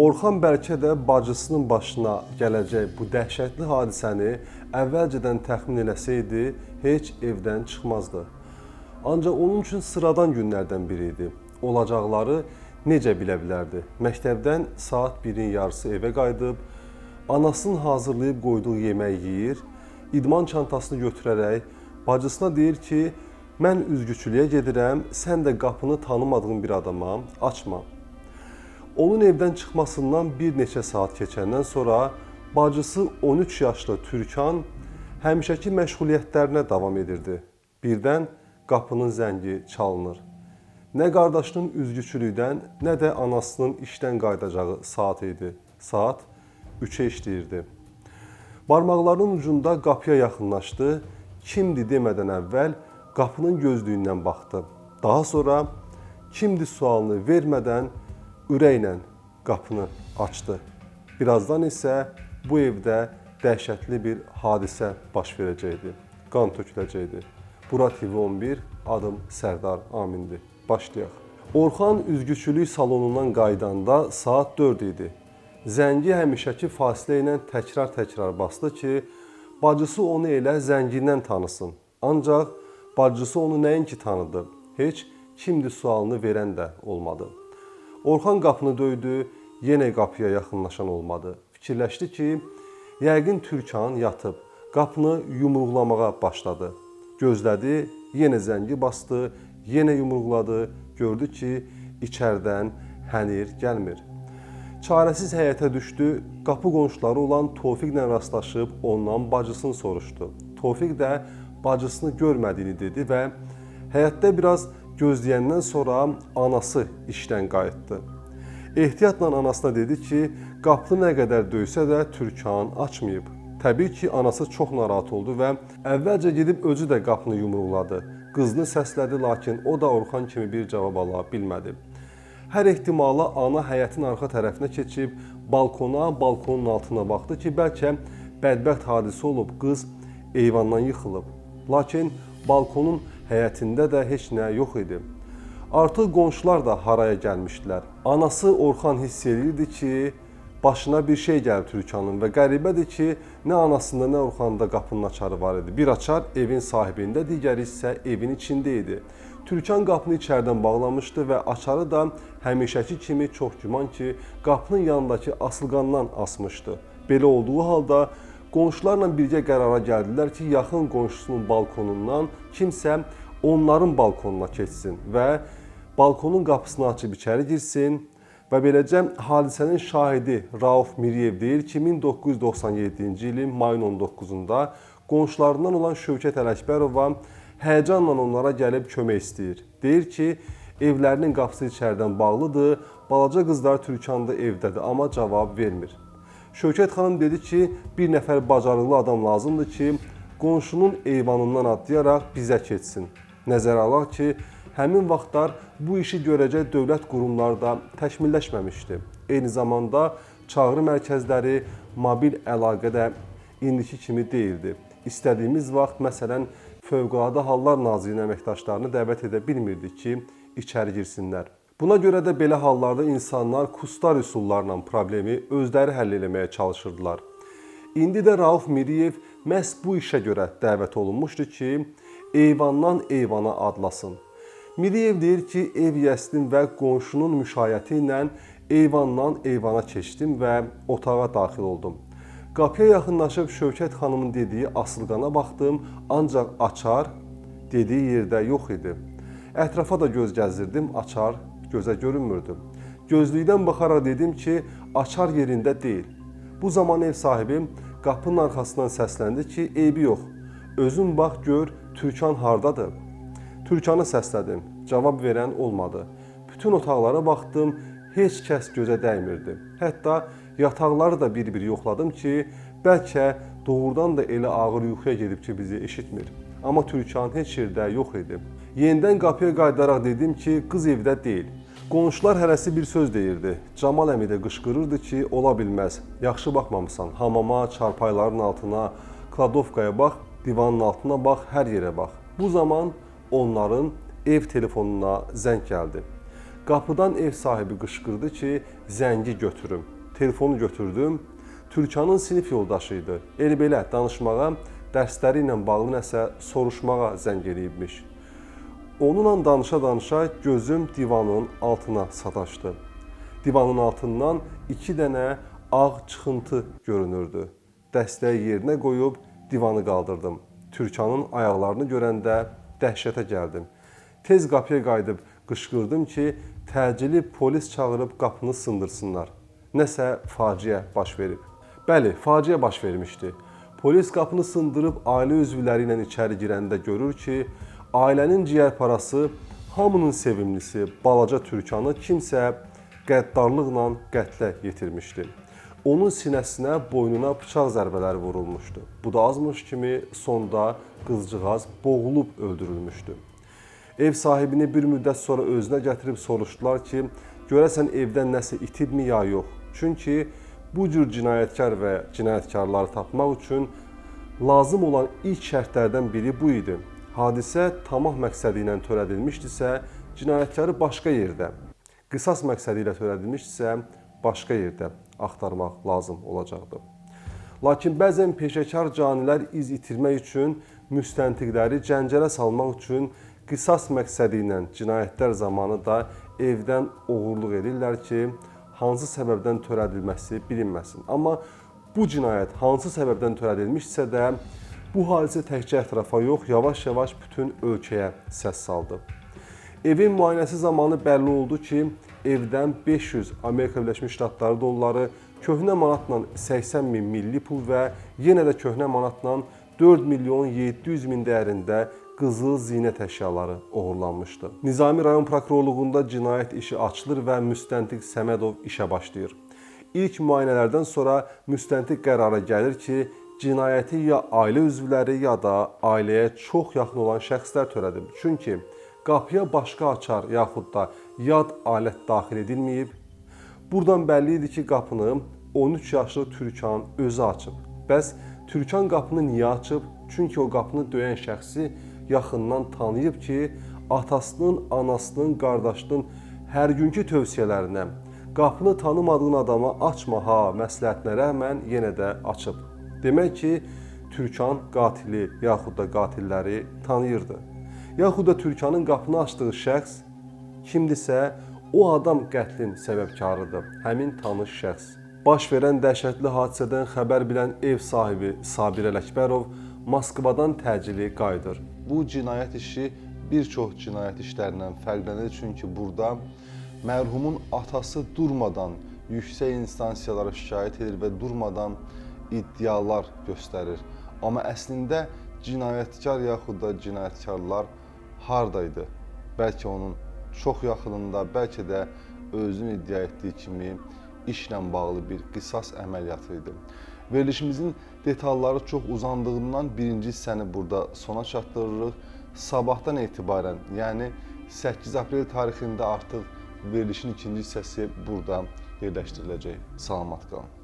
Orxan bəlkə də bacısının başına gələcək bu dəhşətli hadisəni əvvəlcədən təxmin eləsəydi, heç evdən çıxmazdı. Ancaq onun üçün sıradan günlərdən biri idi. Olacaqları necə bilə bilərdi? Məktəbdən saat 1-in yarısı evə qayıdıb, anasının hazırlayıb qoyduğu yeməyi yeyir, idman çantasını götürərək bacısına deyir ki, mən üzgüçülüyə gedirəm, sən də qapını tanımadığın bir adama açma. Onun evdən çıxmasından bir neçə saat keçəndən sonra bacısı 13 yaşlı Türkan həmişəki məşğuliyyətlərinə davam edirdi. Birdən qapının zəngi çalınır. Nə qardaşının üzgüçülükdən, nə də anasının işdən qayıdacağı saat idi. Saat 3-ə işləyirdi. Barmaqlarının ucunda qapıya yaxınlaşdı. Kimdir demədən əvvəl qapının gözlüyündən baxdı. Daha sonra kimdir sualını vermədən ürəklə qapını açdı. Birazdan isə bu evdə dəhşətli bir hadisə baş verəcəkdi. Qan töküləcəkdi. Bura TV11, adım Sərdar Amindir. Başlayaq. Orxan üzgüçülük salonundan qaydanda saat 4 idi. Zəngi həmişəki fasilə ilə təkrar basdı ki, bacısı onu elə zəngindən tanısın. Ancaq bacısı onu nəinki tanıdı, heç kimdir sualını verən də olmadı. Orxan qapını döydü, yenə qapıya yaxınlaşan olmadı. Fikirləşdi ki, yəqin Türkan yatıb, qapını yumruqlamağa başladı. Gözlədi, yenə zəngi bastı, yenə yumruqladı, gördü ki, içərdən hənir gəlmir. Çarəsiz həyətə düşdü, qapı qonşuları olan Tofiqlə rastlaşıb ondan bacısını soruşdu. Tofiq də bacısını görmədiyini dedi və həyətdə biraz gözləyəndən sonra anası işdən qayıtdı. Ehtiyatla anasına dedi ki, qapını nə qədər döysə də Türkan açmayıb. Təbii ki, anası çox narahat oldu və əvvəlcə gedib özü də qapını yumruqladı. Qızını səslədi, lakin o da Orxan kimi bir cavab ala bilmədi. Hər ehtimala ana həyətin arxa tərəfinə keçib balkonun altına baxdı ki, bəlkə bədbəxt hadisə olub, qız eyvandan yıxılıb. Lakin balkonun həyətində də heç nə yox idi. Artıq qonşular da haraya gəlmişdilər. Anası Orxan hiss edirdi ki, başına bir şey gəlib Türkanın və qəribədir ki, nə anasında, nə Orxanda qapının açarı var idi. Bir açar evin sahibində, digəri isə evin içində idi. Türkan qapını içərdən bağlamışdı və açarı da həmişəki kimi çox güman ki, qapının yanındakı asılqandan asmışdı. Belə olduğu halda qonşularla birgə qərara gəldilər ki, yaxın qonşusunun balkonundan kimsə onların balkonuna keçsin və balkonun qapısını açıb içəri girsin və beləcə hadisənin şahidi Rauf Miriyev deyir ki, 1997-ci ilin mayın 19-da qonşularından olan Şövkət Ələkbərova həyəcanla onlara gəlib kömək istəyir. Deyir ki, evlərinin qapısı içərdən bağlıdır, balaca qızlar Türkanda evdədir, amma cavab vermir. Şövkət xanım dedi ki, bir nəfər bacarıqlı adam lazımdır ki, qonşunun eyvanından atlayaraq bizə keçsin. Nəzərə alaq ki, həmin vaxtlar bu işi görəcək dövlət qurumları da təkmilləşməmişdi. Eyni zamanda çağrı mərkəzləri, mobil əlaqə də indiki kimi deyildi. İstədiyimiz vaxt, məsələn, Fövqəladə Hallar Nazirliyinin əməkdaşlarını dəvət edə bilmirdik ki, içəri girsinlər. Buna görə də belə hallarda insanlar kustar üsullarla problemi özləri həll eləməyə çalışırdılar. İndi də Rauf Miriyev məhz bu işə görə dəvət olunmuşdu ki, eyvandan eyvana adlasın. Miriyev deyir ki, ev yəslim və qonşunun müşayiəti ilə eyvandan eyvana keçdim və otağa daxil oldum. Qapıya yaxınlaşıb Şövkət xanımın dediyi asılqana baxdım, ancaq açar dediyi yerdə yox idi. Ətrafa da göz gəzdirdim, açar gözə görünmürdü. Gözlükdən baxaraq dedim ki, açar yerində deyil. Bu zaman ev sahibi qapının arxasından səsləndi ki, eybi yox, özün bax gör Türkan hardadır. Türkanı səslədim, cavab verən olmadı. Bütün otaqlara baxdım, heç kəs gözə dəymirdi. Hətta yataqları da bir-bir yoxladım ki, bəlkə doğrudan da elə ağır yuxuya gedib ki, bizi eşitmir. Amma Türkan heç yerdə yox idi. Yenidən qapıya qayıdaraq dedim ki, qız evdə deyil. Qonşular hərəsi bir söz deyirdi. Camal əmi də qışqırırdı ki, ola bilməz. Yaxşı baxmamısan, hamama, çarpayların altına, kladovkaya bax, divanın altına bax, hər yerə bax. Bu zaman onların ev telefonuna zəng gəldi. Qapıdan ev sahibi qışqırdı ki, zəngi götürüm. Telefonu götürdüm. Türkanın sinif yoldaşı idi. El belə danışmağa, dərsləri ilə bağlı nəsə soruşmağa zəng eləyibmiş. Onunla danışa-danışa gözüm divanın altına sataşdı. Divanın altından 2 dənə ağ çıxıntı görünürdü. Dəstəyi yerinə qoyub divanı qaldırdım. Türkanın ayaqlarını görəndə dəhşətə gəldim. Tez qapıya qayıdıb qışqırdım ki, təcili polis çağırıb qapını sındırsınlar. Nəsə faciə baş verib. Bəli, faciə baş vermişdi. Polis qapını sındırıb ailə üzvləri ilə içəri girəndə görür ki, ailənin ciyərparası, hamının sevimlisi, balaca Türkanı kimsə qəddarlıqla qətlə yetirmişdi. Onun sinəsinə, boynuna bıçaq zərbələri vurulmuşdu. Bu da azmış kimi sonda qızcığaz boğulub öldürülmüşdü. Ev sahibini bir müddət sonra özünə gətirib soruşdular ki, görəsən evdən nəsə itibmi ya yox? Çünki bu cür cinayətkar və cinayətkarları tapmaq üçün lazım olan ilk şərtlərdən biri bu idi. Hadisə tamah məqsədi ilə törədilmişdisə, cinayətkarı başqa yerdə, qisas məqsədi ilə törədilmişdisə, başqa yerdə axtarmaq lazım olacaqdı. Lakin bəzən peşəkar canilər iz itirmək üçün, müstəntiqləri cəncələ salmaq üçün qisas məqsədi ilə cinayətlər zamanı da evdən oğurluq edirlər ki, hansı səbəbdən törədilməsi bilinməsin. Amma bu cinayət hansı səbəbdən törədilmişsə də, bu hadisə təkcə ətrafa yox, yavaş-yavaş bütün ölkəyə səs saldı. Evin müayinəsi zamanı bəlli oldu ki, evdən 500 Amerika Birləşmiş Ştatları dolları, köhnə manatla 80 min milli pul və yenə də köhnə manatla 4 milyon 700 min dəyərində qızıl zinət əşyaları oğurlanmışdı. Nizami rayon prokurorluğunda cinayət işi açılır və müstəntiq Səmədov işə başlayır. İlk müayinələrdən sonra müstəntiq qərara gəlir ki, cinayəti ya ailə üzvləri ya da ailəyə çox yaxın olan şəxslər törədib. Çünki qapıya başqa açar yaxud da yad alət daxil edilməyib. Buradan bəlli idi ki, qapını 13 yaşlı Türkan özü açıb. Bəs Türkan qapını niyə açıb? Çünki o qapını döyən şəxsi yaxından tanıyıb ki, atasının, anasının, qardaşının hər günkü tövsiyələrinə, qapını tanımadığın adama açma ha məsləhətinə rəğmən yenə də açıb. Demək ki, Türkan qatili yaxud da qatilləri tanıyırdı. Yaxud da Türkanın qapını açdığı şəxs kimdirsə, o adam qətlin səbəbkarıdır, həmin tanış şəxs. Baş verən dəhşətli hadisədən xəbər bilən ev sahibi Sabir Ələkbərov Moskvadan təcili qayıdır. Bu cinayət işi bir çox cinayət işlərindən fərqlənir, çünki burada mərhumun atası durmadan yüksək instansiyalara şikayət edir və durmadan iddialar göstərir. Amma əslində cinayətkar yaxud da cinayətkarlar hardaydı? Bəlkə onun çox yaxınında, bəlkə də özünün iddia etdiyi kimi işlə bağlı bir qisas əməliyyatı idi. Verilişimizin detalları çox uzandığından birinci hissəni burada sona çatdırırıq. Sabahdan etibarən, yəni 8 aprel tarixində artıq verilişin ikinci hissəsi burada yerləşdiriləcək. Salamat qalın.